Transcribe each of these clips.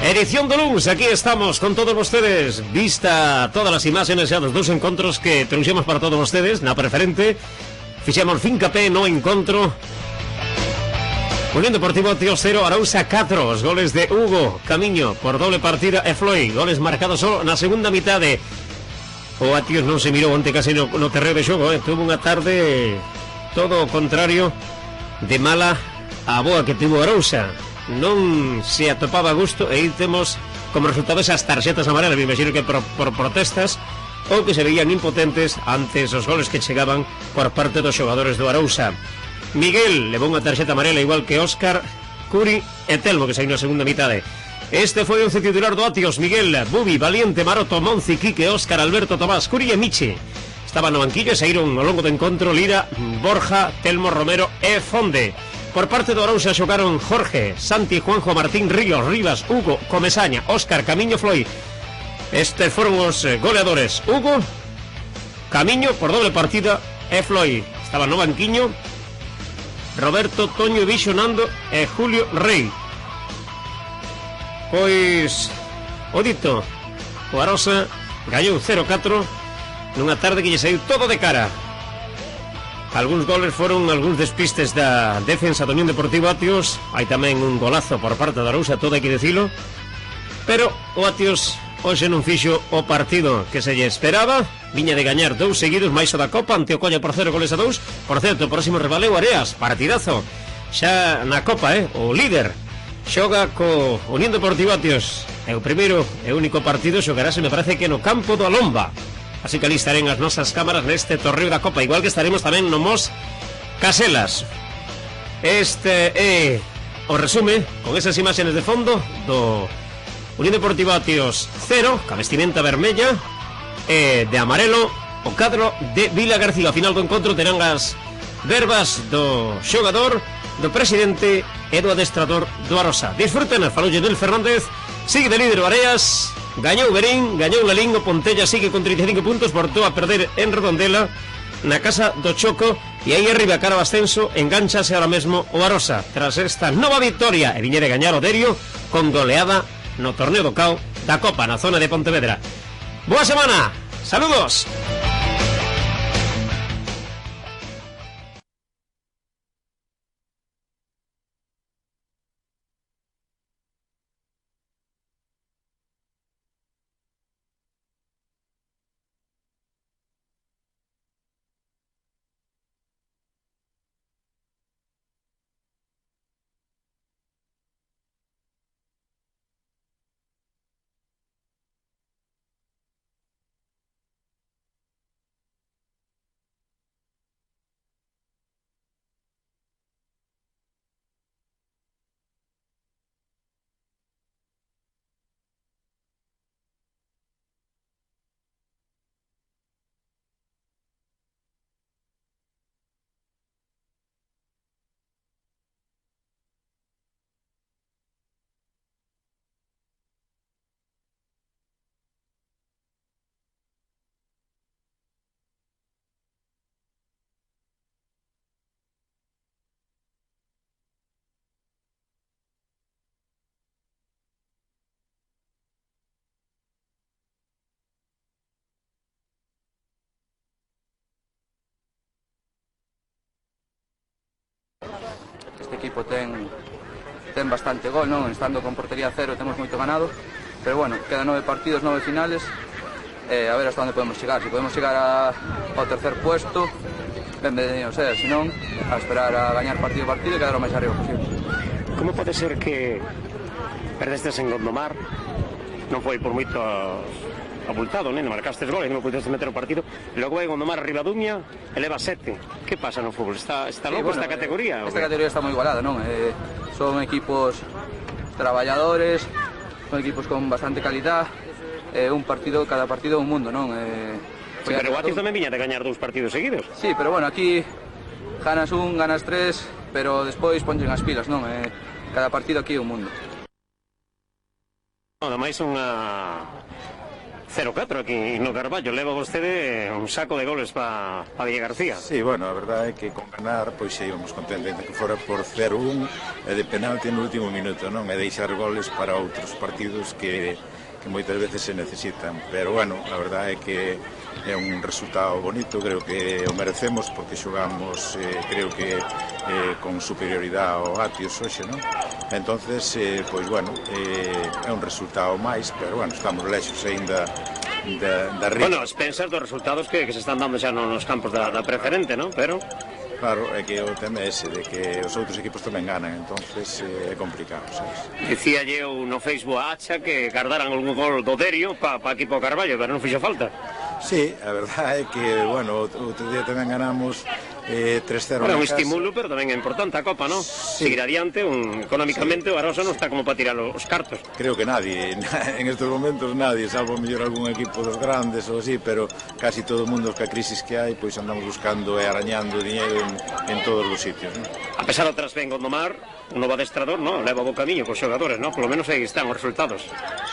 Edición de lunes, aquí estamos con todos ustedes. Vista todas as imaxes xa dos dous encontros que trouxemos para todos ustedes na preferente. Fixemos fincapé no encontro. Unión Deportivo Tíos 0, Arousa 4. Os goles de Hugo Camiño por doble partida e Floyd. Goles marcados só na segunda mitade. O Atios non se mirou onte casi no terreo de xogo, Tuvo unha tarde todo o contrario de mala a boa que tivo Arousa. Non se atopaba a gusto e aí temos como resultado esas tarxetas amarelas. Me imagino que por protestas ou que se veían impotentes ante os goles que chegaban por parte dos xogadores do Arousa. Miguel levou unha tarxeta amarela igual que Óscar, Curi e Telmo, que saiu na segunda mitade. Este foi o titular do Atios: Miguel, Bubi, Valiente, Maroto, Monci, Quique, Óscar, Alberto, Tomás, Curi e Michi. Estaban no banquillo e saíron ao longo do encontro Lira, Borja, Telmo, Romero e Fonde. Por parte do Arousa xogaron Jorge, Santi, Juanjo, Martín, Ríos, Rivas, Hugo, Comesaña, Óscar, Camiño, Floyd. Estes foron os goleadores: Hugo, Camiño por doble partida e Floyd. Estaban no banquiño Roberto, Toño, Vixo, Nando e Julio Rey. Pois o dito, o Arousa gañou 0-4 nunha tarde que lle saiu todo de cara. Algúns goles foron algúns despistes da defensa do Unión Deportivo Atios. Hai tamén un golazo por parte da Arousa, todo hai que dicilo. Pero o Atios hoxe non fixo o partido que se lle esperaba. Viña de gañar 2 seguidos, máis o da Copa ante o Colla por 0-2. Por certo, o próximo rival é o Areas, partidazo. Xa na Copa, o líder xoga co Unión Deportivo Atios. É o primeiro e único partido, xogarase, me parece que no campo do Alomba. Así que ali estarán as nosas cámaras neste torneo da Copa, igual que estaremos tamén no Mos Caselas. Este é o resume con esas imaxes de fondo do Unión Deportivo Atios 0, ca vestimenta vermella e de amarelo o cadro de Vila García. Ao final do encontro terán as verbas do xogador, do presidente e do adestrador do Arousa. Disfruten, faloulle del Fernández. Sigue de líder o Areas, gañou Berín, gañou Lalín, o Pontella sigue con 35 puntos, voltou a perder en Redondela na casa do Choco, e aí arriba cara ao ascenso enganchase ahora mesmo o Arousa tras esta nova victoria e viñe de gañar o Derio con goleada no torneo do Cao da Copa na zona de Pontevedra. Boa semana, saludos. Este equipo ten bastante gol, non? Estando con portería cero temos moito ganado, pero bueno, quedan 9 partidos, 9 finales, a ver hasta onde podemos chegar. Se podemos chegar ao tercer puesto, benvenido sea, se non, a esperar a gañar partido a partido e quedar o máis arriba posible. Como pode ser que perdestes en Gondomar? Non foi por moito abultado, non marcastes goles, non pudeste meter o partido, e logo vai Gondomar a Ribadumia e leva 7. Que pasa no fútbol? Está loco esta categoría? Esta categoría está moi igualada, non? Son equipos traballadores, son equipos con bastante calidad, cada partido un mundo, non? Sí, pero o Atios tamén viña de gañar 2 partidos seguidos. Sí, pero bueno, aquí ganas 1, ganas 3, pero despois ponchen as pilas, non? Cada partido aquí é un mundo. Ademais 0-4 aquí no Carballo, leva vostede un saco de goles para Villa García. Sí, bueno, a verdade é que con ganar pois xa íbamos contentes que fora por 0-1 e de penalti no último minuto, non? E deixar goles para outros partidos que moitas veces se necesitan, pero bueno, a verdade é que é un resultado bonito, creo que o merecemos porque xogamos, creo que con superioridade ao Atios hoxe, non? Entonces, pois bueno, é un resultado máis, pero bueno, estamos lexos aínda da riba. Bueno, as pensas dos resultados que se están dando xa nos campos da preferente, non? Pero claro, é que o tema é ese, de que os outros equipos tamén ganan, entonces é complicado, sabes? Dicíalle eu no Facebook a Hacha que guardaran algún gol do Derio para equipo Carballo, pero non fixo falta. Sí, a verdade é que, bueno, outro día tamén ganamos 3-0 Era un estímulo, pero tamén é importante a Copa, non? Sí. Seguir adiante, económicamente o Arosa non está como para tirar os cartos. Creo que nadie, en estos momentos nadie, salvo mellor algún equipo dos grandes ou así, pero casi todo o mundo que a crisis que hai, pois andamos buscando e arañando diñeiro en todos os sitios, non? A pesar do trasben Gondomar, un novo adestrador, non? Leva bo camiño cos xogadores, non? Polo menos aí están os resultados.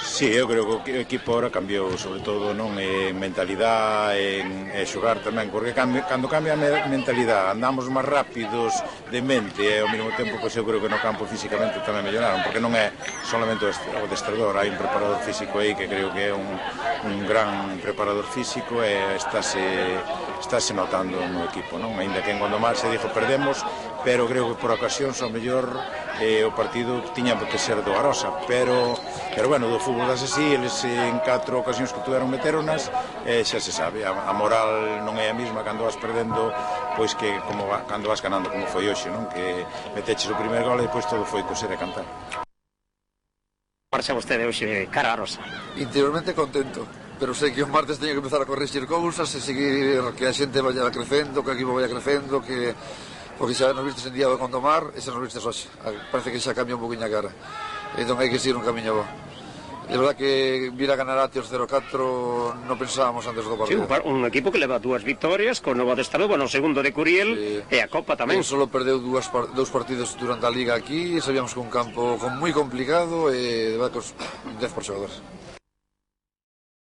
Sí, eu creo que o equipo ahora cambiou, sobre todo, non, en mentalidade, en xogar tamén, porque cando cambia a mentalidade, andamos máis rápidos de mente e ao mesmo tempo, pois eu creo que no campo físicamente tamén melloraron, porque non é solamente o adestrador, hai un preparador físico aí que creo que é un gran preparador físico e estáse notando no equipo, non? Ainda que en Gondomar se dixo perdemos, pero creo que por ocasións ao mellor o partido tiña que ser do Arosa, pero bueno, do fútbol das así, eles en 4 ocasións que tuveron meteronas, xa se sabe, a moral non é a mesma cando vas perdendo, pois que como cando vas ganando, como foi hoxe, non? Que meteches o primeiro gol e depois todo foi coser e cantar. Marcha vostede hoxe cara a Arosa. Interiormente contento, pero sei que os martes teño que empezar a corrixir cousas e seguir que a xente vaya crecendo, que o equipo vaya crecendo, que porque xa nos vistes en día de Gondomar e xa nos vistes hoxe, parece que xa cambia un poquinho a cara, entón hai que seguir un camiño bo. É verdad que vir a ganar a Atios 0-4 non pensábamos antes do partido. Sí, un equipo que leva 2 victorias con novo adestrador, bueno, o segundo de Curiel e a Copa tamén. Solo perdeu dous partidos durante a Liga aquí e sabíamos que un campo moi complicado e de verdad que 10 por xogadores.